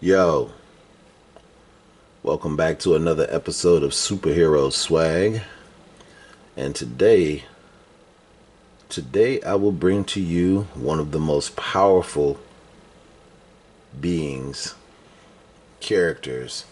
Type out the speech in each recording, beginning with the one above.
Yo, welcome back to another episode of Superhero Swag. And today I will bring to you one of the most powerful beings, characters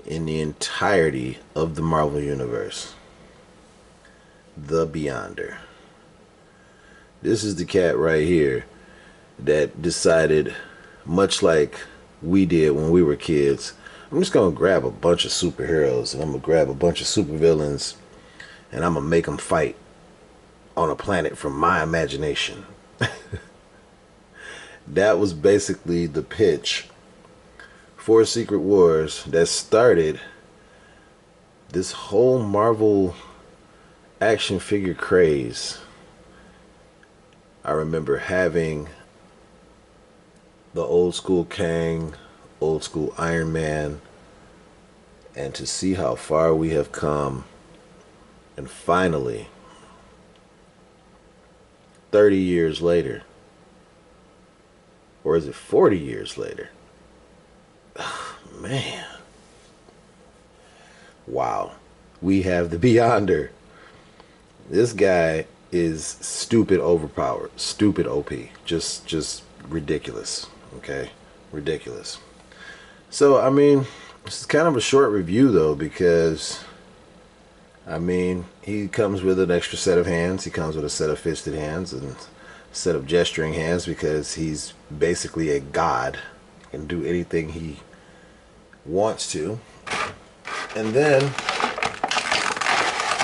in the entirety of the Marvel Universe. The Beyonder. This is the cat right here that decided, much like we did when we were kids, I'm just gonna grab a bunch of superheroes and I'm gonna grab a bunch of supervillains and I'm gonna make them fight on a planet from my imagination. That was basically the pitch for Secret Wars that started this whole Marvel action figure craze. I remember having the old school Kang, old school Iron Man, and to see how far we have come. And finally, 30 years later, or is it 40 years later? Man, wow, we have the Beyonder. This guy is stupid overpowered, stupid OP, just ridiculous. Okay, ridiculous. So I mean, this is kind of a short review though, because I mean, he comes with an extra set of hands. He comes with a set of fisted hands and a set of gesturing hands because he's basically a god. He can do anything he wants to. And then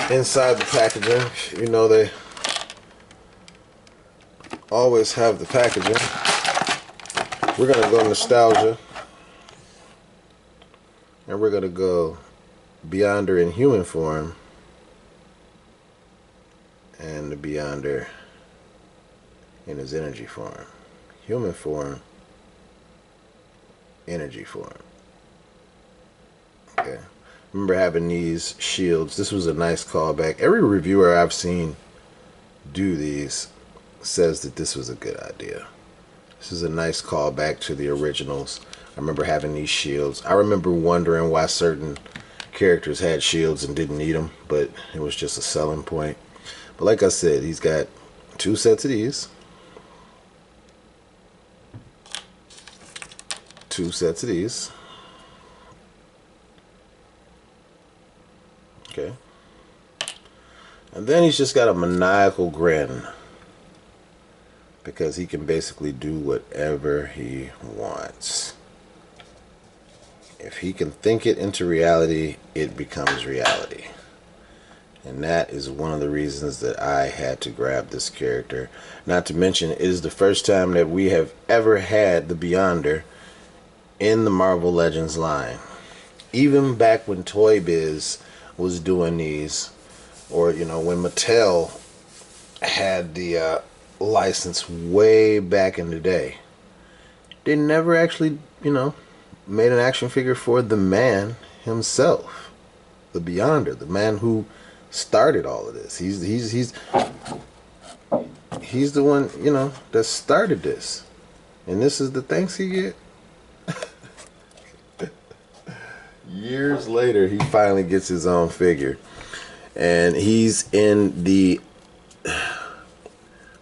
inside the packaging, they always have the packaging. We're gonna go nostalgia, and we're gonna go Beyonder in human form, and the Beyonder in his energy form. Human form, energy form. Okay. Remember having these shields. This was a nice callback. Every reviewer I've seen do these says that this was a good idea. This is a nice callback to the originals. I remember having these shields. I remember wondering why certain characters had shields and didn't need them, but it was just a selling point. But like I said, he's got two sets of these. Two sets of these. Okay. And then he's just got a maniacal grin, because he can basically do whatever he wants. If he can think it into reality, it becomes reality. And that is one of the reasons that I had to grab this character. Not to mention, it is the first time that we have ever had the Beyonder in the Marvel Legends line. Even back when Toy Biz was doing these, or when Mattel had the license way back in the day, they never actually made an action figure for the man himself, the Beyonder, the man who started all of this. He's the one that started this, and this is the thanks he get. Years later, he finally gets his own figure, and he's in the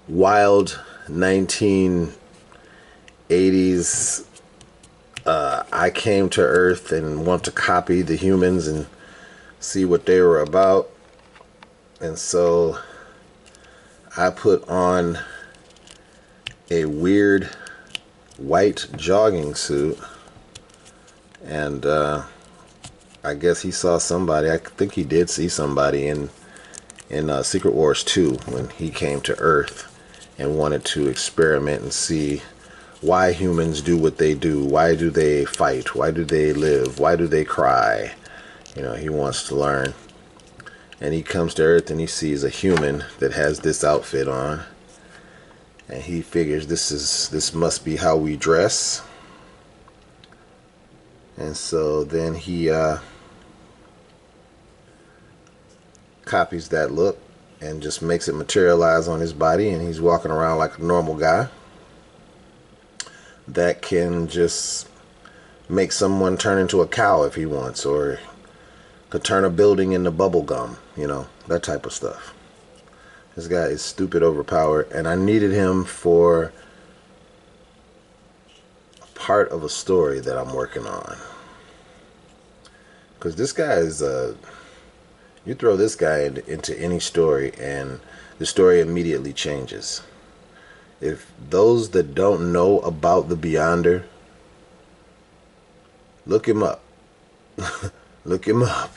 wild 1980s. I came to Earth and want to copy the humans and see what they were about, and so I put on a weird white jogging suit, and I guess he saw somebody. I think he did see somebody in Secret Wars 2 when he came to Earth and wanted to experiment and see why humans do what they do. Why do they fight? Why do they live? Why do they cry? He wants to learn. And he comes to Earth and he sees a human that has this outfit on. And he figures this must be how we dress. And so then he copies that look and just makes it materialize on his body, and he's walking around like a normal guy that can just make someone turn into a cow if he wants, or could turn a building into bubble gum, you know, that type of stuff. This guy is stupid overpowered, and I needed him for a part of a story that I'm working on. Because this guy is you throw this guy into any story and the story immediately changes. If those that don't know about the Beyonder, look him up. Look him up.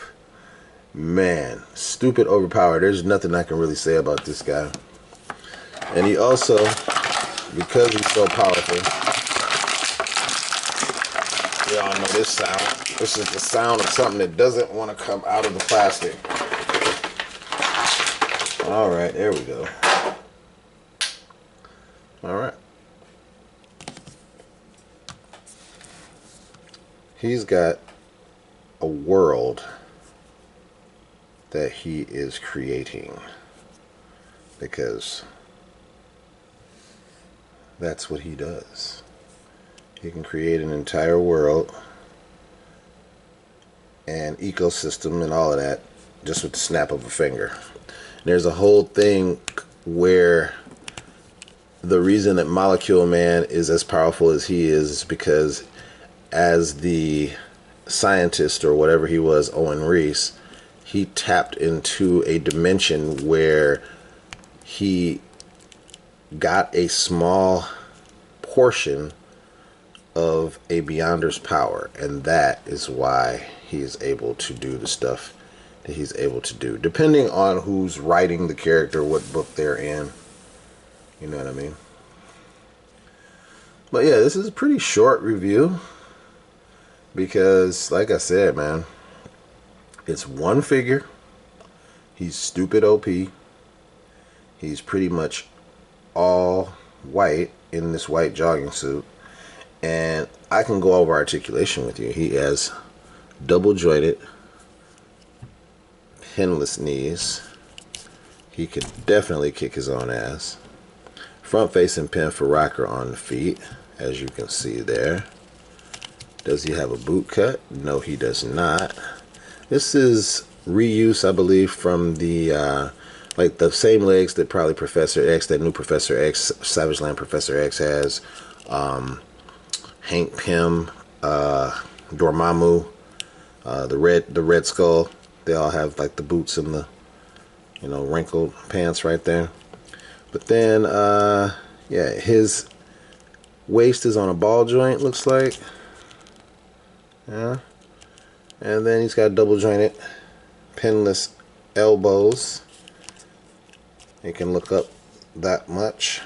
Man, stupid overpowered. There's nothing I can really say about this guy. And he also, because he's so powerful, we all know this sound. This is the sound of something that doesn't want to come out of the plastic. Alright, there we go. Alright. He's got a world that he is creating, because that's what he does. He can create an entire world and ecosystem and all of that just with the snap of a finger. There's a whole thing where the reason that Molecule Man is as powerful as he is because as the scientist or whatever he was, Owen Reese, he tapped into a dimension where he got a small portion of a Beyonder's power, and that is why he is able to do the stuff that he's able to do, depending on who's writing the character, what book they're in. You know what I mean? But yeah, this is a pretty short review because, like I said, man, it's one figure. He's stupid OP. He's pretty much all white in this white jogging suit. And I can go over articulation with you. He has double jointed, pinless knees. He could definitely kick his own ass. Front facing pin for rocker on the feet, as you can see there. Does he have a boot cut? No, he does not. This is reuse, I believe, from the like the same legs that probably Professor X, that new Professor X, Savage Land Professor X has. Hank Pym, Dormammu, the Red Skull. They all have like the boots and the, you know, wrinkled pants right there. But then, yeah, his waist is on a ball joint, looks like. Yeah. And then he's got double jointed, pinless elbows. He can look up that much,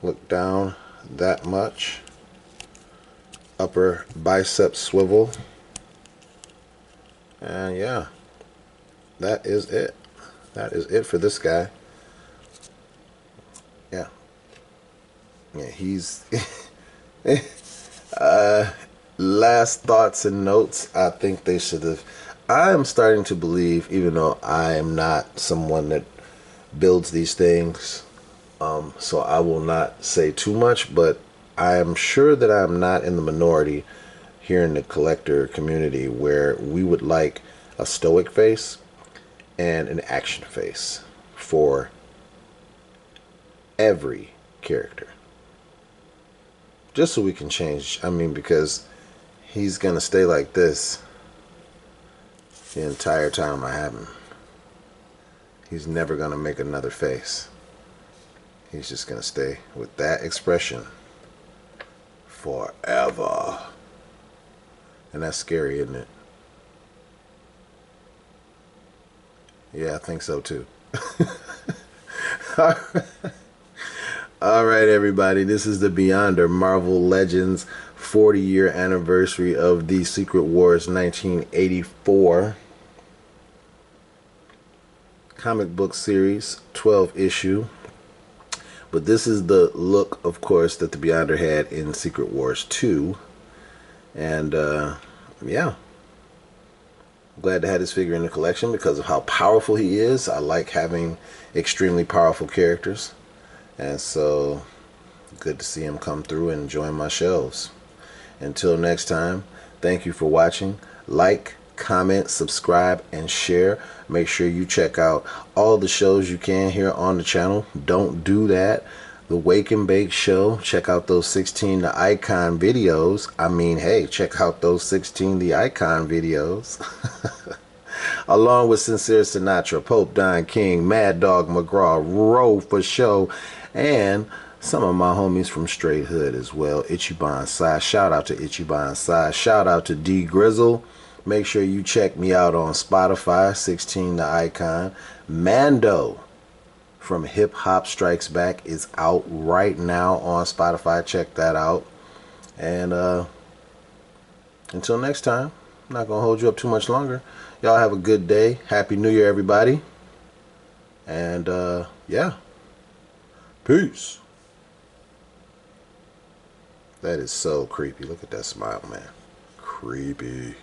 look down that much. Upper bicep swivel. And yeah, that is it. That is it for this guy. Yeah. Yeah, he's last thoughts and notes. I think they should have. I am starting to believe, even though I am not someone that builds these things, so I will not say too much, but I am sure that I am not in the minority here in the collector community where we would like a stoic face and an action face for every character. Just so we can change. I mean, because he's going to stay like this the entire time I have him. He's never going to make another face. He's just going to stay with that expression forever. And that's scary, isn't it? Yeah, I think so too. Alright, everybody, this is the Beyonder Marvel Legends 40-year anniversary of the Secret Wars 1984 comic book series, 12 issue. But this is the look, of course, that the Beyonder had in Secret Wars 2. And yeah, glad to have this figure in the collection because of how powerful he is. I like having extremely powerful characters, and so good to see him come through and join my shelves. Until next time, thank you for watching. Like, comment, subscribe, and share. Make sure you check out all the shows you can here on the channel. Don't do that. The Wake and Bake Show. Check out those 16 The Icon videos. I mean, hey, check out those 16 The Icon videos. Along with Sincere Sinatra, Pope Don King, Mad Dog McGraw, Row for Show, and some of my homies from Straight Hood as well. Ichiban Sai. Shout out to Ichiban Sai. Shout out to D Grizzle. Make sure you check me out on Spotify, 16 The Icon. Mando from Hip Hop Strikes Back is out right now on Spotify. Check that out. And until next time, I'm not going to hold you up too much longer. Y'all have a good day. Happy New Year, everybody. And yeah. Peace. That is so creepy. Look at that smile, man. Creepy.